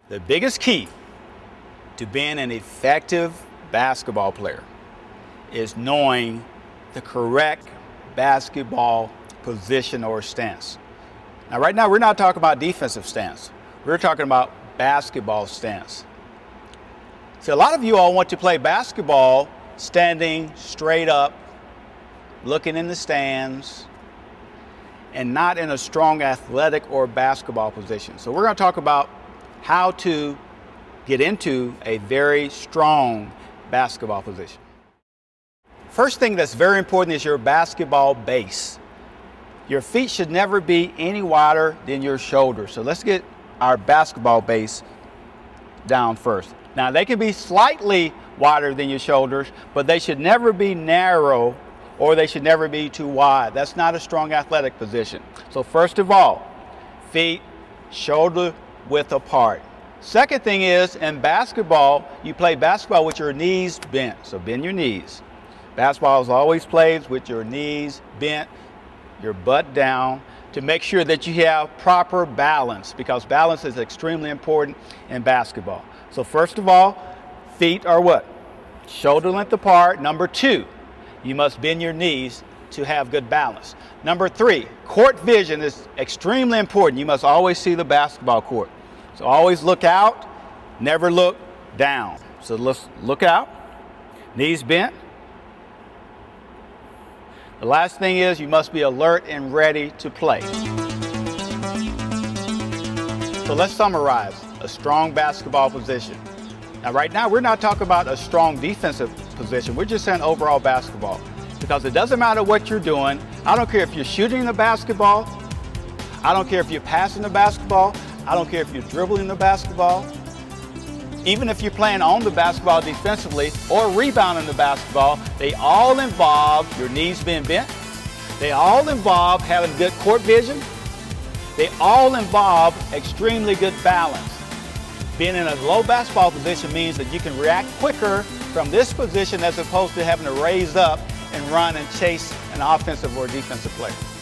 The biggest key to being an effective basketball player is knowing the correct basketball position or stance. Now, right now, we're not talking about defensive stance. We're talking about basketball stance. So a lot of you all want to play basketball standing straight up, looking in the stands, and not in a strong athletic or basketball position. So we're going to talk about how to get into a very strong basketball position. First thing that's very important is your basketball base. Your feet should never be any wider than your shoulders. So let's get our basketball base down first. Now they can be slightly wider than your shoulders, but they should never be narrow or they should never be too wide. That's not a strong athletic position. So first of all, feet shoulder width apart. Second thing is, in basketball, you play basketball with your knees bent. So bend your knees. Basketball is always played with your knees bent, your butt down, to make sure that you have proper balance, because balance is extremely important in basketball. So first of all, feet are what? Shoulder length apart. Number two, you must bend your knees to have good balance. Number three, court vision is extremely important. You must always see the basketball court. So always look out, never look down. So let's look out, knees bent. The last thing is you must be alert and ready to play. So let's summarize a strong basketball position. Now right now we're not talking about a strong defensive position, we're just saying overall basketball. Because it doesn't matter what you're doing. I don't care if you're shooting the basketball, I don't care if you're passing the basketball, I don't care if you're dribbling the basketball. Even if you're playing on the basketball defensively or rebounding the basketball, they all involve your knees being bent. They all involve having good court vision. They all involve extremely good balance. Being in a low basketball position means that you can react quicker from this position as opposed to having to raise up and run and chase an offensive or defensive player.